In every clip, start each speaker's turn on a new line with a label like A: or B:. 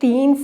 A: 3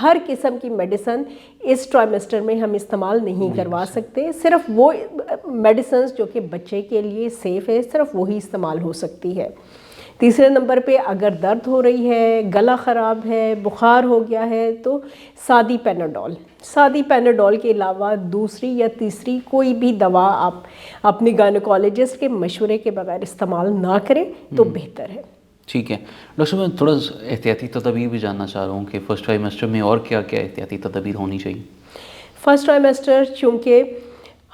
A: ہر قسم کی میڈیسن اس ٹرائمیسٹر میں ہم استعمال نہیں کروا سکتے. صرف وہ میڈیسنز جو کہ بچے کے لیے سیف ہے صرف وہی استعمال ہو سکتی ہے. تیسرے نمبر پہ اگر درد ہو رہی ہے, گلا خراب ہے, بخار ہو گیا ہے تو سادی پیناڈول کے علاوہ دوسری یا تیسری کوئی بھی دوا آپ اپنے گائنیکالوجسٹ کے مشورے کے بغیر استعمال نہ کریں تو بہتر ہے.
B: ٹھیک ہے ڈاکٹر صاحب, میں تھوڑا احتیاطی تدابیر بھی جاننا چاہ رہا ہوں کہ فرسٹ ٹرائمیسٹر میں اور کیا کیا احتیاطی تدابیر ہونی چاہیے.
A: فرسٹ ٹرائمیسٹر چونکہ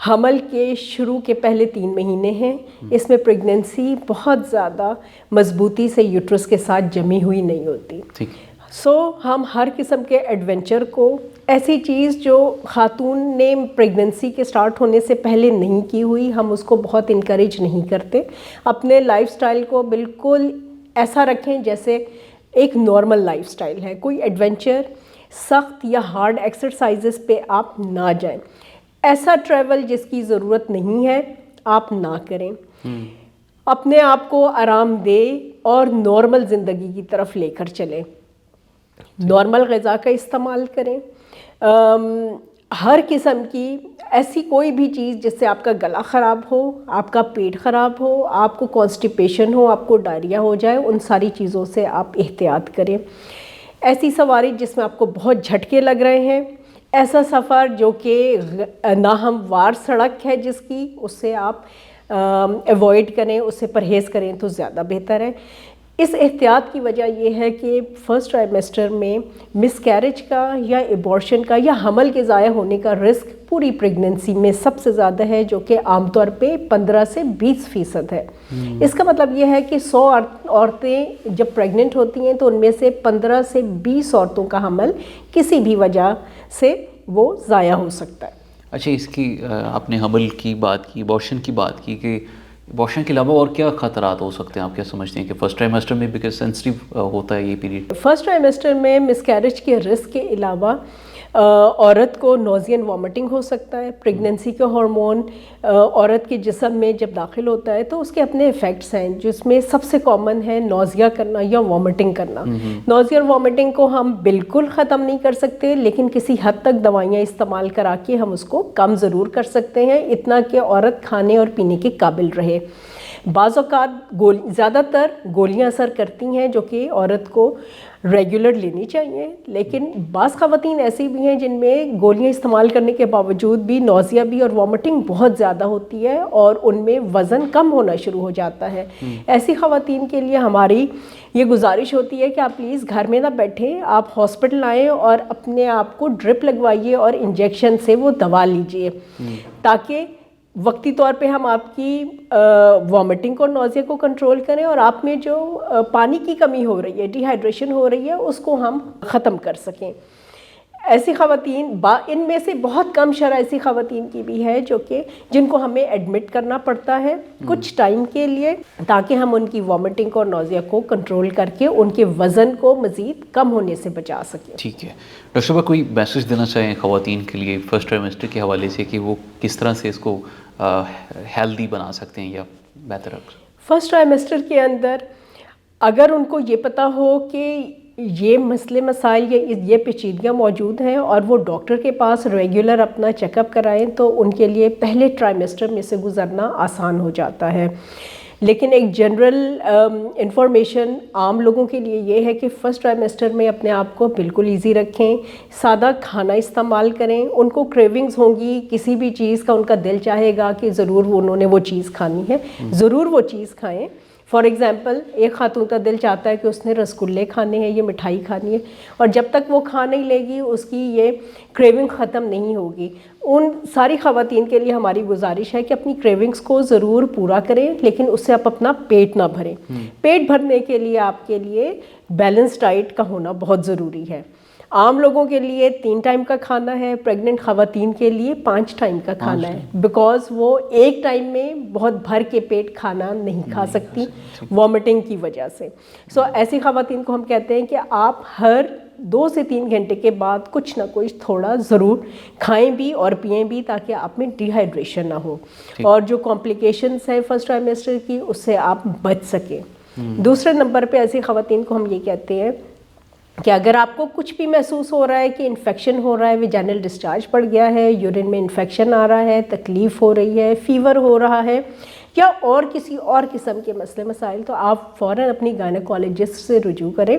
A: حمل کے شروع کے پہلے 3 مہینے ہیں, اس میں پریگننسی بہت زیادہ مضبوطی سے یوٹرس کے ساتھ جمی ہوئی نہیں ہوتی. سو ہم ہر قسم کے ایڈونچر کو, ایسی چیز جو خاتون نے پریگننسی کے سٹارٹ ہونے سے پہلے نہیں کی ہوئی, ہم اس کو بہت انکریج نہیں کرتے. اپنے لائف سٹائل کو بالکل ایسا رکھیں جیسے ایک نارمل لائف سٹائل ہے. کوئی ایڈونچر, سخت یا ہارڈ ایکسرسائزز پہ آپ نہ جائیں. ایسا ٹریول جس کی ضرورت نہیں ہے آپ نہ کریں. اپنے آپ کو آرام دہ اور نارمل زندگی کی طرف لے کر چلیں. نارمل غذا کا استعمال کریں. ہر قسم کی ایسی کوئی بھی چیز جس سے آپ کا گلا خراب ہو, آپ کا پیٹ خراب ہو, آپ کو کانسٹیپیشن ہو, آپ کو ڈائریا ہو جائے, ان ساری چیزوں سے آپ احتیاط کریں. ایسی سواری جس میں آپ کو بہت جھٹکے لگ رہے ہیں, ایسا سفر جو کہ ناہموار سڑک ہے جس کی, اس سے آپ ایوائڈ کریں, اس سے پرہیز کریں تو زیادہ بہتر ہے. اس احتیاط کی وجہ یہ ہے کہ فرسٹ ٹرائمیسٹر میں مس کیریج کا یا ایبورشن کا یا حمل کے ضائع ہونے کا رسک پوری پریگننسی میں سب سے زیادہ ہے, جو کہ عام طور پہ 15 سے 20% ہے. اس کا مطلب یہ ہے کہ 100 عورتیں جب پریگننٹ ہوتی ہیں تو ان میں سے 15 سے 20 عورتوں کا حمل کسی بھی وجہ سے وہ ضائع ہو سکتا ہے.
B: اچھا, اس کی آپ نے حمل کی بات کی, ایبورشن کی بات کی, کہ ایبورشن کے علاوہ اور کیا خطرات ہو سکتے ہیں, آپ کیا سمجھتے ہیں کہ فرسٹ ٹرائمیسٹر میں بیکاز سینسٹیو ہوتا ہے یہ پیریڈ؟
A: فرسٹ ٹرائمیسٹر میں مس کیریج کے رسک کے علاوہ عورت کو نوزیا اینڈ وامٹنگ ہو سکتا ہے. پریگننسی کا ہارمون عورت کے جسم میں جب داخل ہوتا ہے تو اس کے اپنے ایفیکٹس ہیں, جس میں سب سے کامن ہے نوزیا کرنا یا وامٹنگ کرنا. نوزیا اور وامٹنگ کو ہم بالکل ختم نہیں کر سکتے, لیکن کسی حد تک دوائیاں استعمال کرا کے ہم اس کو کم ضرور کر سکتے ہیں, اتنا کہ عورت کھانے اور پینے کے قابل رہے. بعض اوقات زیادہ تر گولیاں اثر کرتی ہیں جو کہ عورت کو ریگولر لینی چاہیے, لیکن بعض خواتین ایسی بھی ہیں جن میں گولیاں استعمال کرنے کے باوجود بھی نوزیا بھی اور وامٹنگ بہت زیادہ ہوتی ہے اور ان میں وزن کم ہونا شروع ہو جاتا ہے. ایسی خواتین کے لیے ہماری یہ گزارش ہوتی ہے کہ آپ پلیز گھر میں نہ بیٹھیں, آپ ہاسپٹل آئیں اور اپنے آپ کو ڈرپ لگوائیے اور انجیکشن سے وہ دوا لیجئے, تاکہ وقتی طور پہ ہم آپ کی وامٹنگ اور نوزیا کو کنٹرول کریں اور آپ میں جو پانی کی کمی ہو رہی ہے, ڈی ہائیڈریشن ہو رہی ہے, اس کو ہم ختم کر سکیں. ایسی خواتین ان میں سے بہت کم شرح ایسی خواتین کی بھی ہے جو کہ جن کو ہمیں ایڈمٹ کرنا پڑتا ہے کچھ ٹائم کے لیے, تاکہ ہم ان کی وامٹنگ اور نوزیا کو کنٹرول کر کے ان کے وزن کو مزید کم ہونے سے بچا سکیں.
B: ٹھیک ہے ڈاکٹر صاحب, کوئی میسج دینا چاہیں خواتین کے لیے فرسٹ ٹرائمیسٹر کے حوالے سے کہ وہ کس طرح سے اس کو ہیلدی بنا سکتے ہیں یا بہتر رکھ سکتے ہیں؟
A: فرسٹ ٹرائمیسٹر کے اندر اگر ان کو یہ پتہ ہو کہ یہ مسئلے مسائل یہ پیچیدگیاں موجود ہیں اور وہ ڈاکٹر کے پاس ریگولر اپنا چیک اپ کرائیں, تو ان کے لیے پہلے ٹرائمیسٹر میں سے گزرنا آسان ہو جاتا ہے. لیکن ایک جنرل انفارمیشن عام لوگوں کے لیے یہ ہے کہ فرسٹ ٹرائمیسٹر میں اپنے آپ کو بالکل ایزی رکھیں, سادہ کھانا استعمال کریں. ان کو کریونگز ہوں گی, کسی بھی چیز کا ان کا دل چاہے گا کہ ضرور انہوں نے وہ چیز کھانی ہے, ضرور وہ چیز کھائیں. فار ایگزامپل ایک خاتون کا دل چاہتا ہے کہ اس نے رسگلے کھانے ہیں, یہ مٹھائی کھانی ہے, اور جب تک وہ کھا نہیں لے گی اس کی یہ کریونگ ختم نہیں ہوگی. ان ساری خواتین کے لیے ہماری گزارش ہے کہ اپنی کریونگز کو ضرور پورا کریں, لیکن اس سے آپ اپنا پیٹ نہ بھریں. پیٹ بھرنے کے لیے آپ کے لیے بیلنس ڈائٹ کا ہونا بہت ضروری ہے. عام لوگوں کے لیے 3 ٹائم کا کھانا ہے, پریگننٹ خواتین کے لیے 5 ٹائم کا کھانا ہے, بیکاز وہ ایک ٹائم میں بہت بھر کے پیٹ کھانا نہیں کھا سکتی وامٹنگ کی وجہ سے. سو ایسی خواتین کو ہم کہتے ہیں کہ آپ ہر 2 سے 3 گھنٹے کے بعد کچھ نہ کچھ تھوڑا ضرور کھائیں بھی اور پئیں بھی, تاکہ آپ میں ڈی ہائیڈریشن نہ ہو اور جو کمپلیکیشنس ہیں فرسٹ ٹرائمیسٹر کی اس سے آپ بچ سکیں. دوسرے نمبر پہ ایسی خواتین کو ہم یہ کہتے ہیں کہ اگر آپ کو کچھ بھی محسوس ہو رہا ہے کہ انفیکشن ہو رہا ہے، ویجینل ڈسچارج پڑ گیا ہے، یورین میں انفیکشن آ رہا ہے، تکلیف ہو رہی ہے، فیور ہو رہا ہے یا اور کسی اور قسم کے مسئلے مسائل، تو آپ فوراً اپنی گائنیکالوجسٹ سے رجوع کریں۔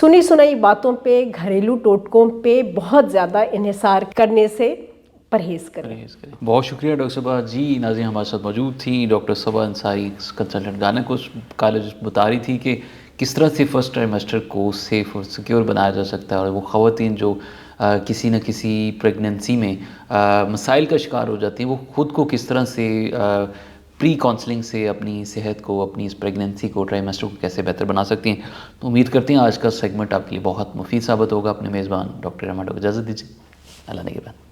A: سنی سنائی باتوں پہ، گھریلو ٹوٹکوں پہ بہت زیادہ انحصار کرنے سے پرہیز کریں۔
B: بہت شکریہ ڈاکٹر صبا جی۔ ناظرین ہمارے ساتھ موجود تھیں ڈاکٹر صبا انصاری، کنسلٹنٹ گائنیکالوجسٹ، بتا رہی تھی کہ کس طرح سے فرسٹ ٹرائمیسٹر کو سیف اور سیکیور بنایا جا سکتا ہے، اور وہ خواتین جو کسی نہ کسی پریگننسی میں مسائل کا شکار ہو جاتی ہیں، وہ خود کو کس طرح سے پری کاؤنسلنگ سے اپنی صحت کو، اپنی اس پریگننسی کو، ٹرائمیسٹر کو کیسے بہتر بنا سکتی ہیں۔ تو امید کرتے ہیں آج کا سیگمنٹ آپ کے لیے بہت مفید ثابت ہوگا۔ اپنے میزبان ڈاکٹر احمد کو اجازت دیجیے، اللہ نگہبان۔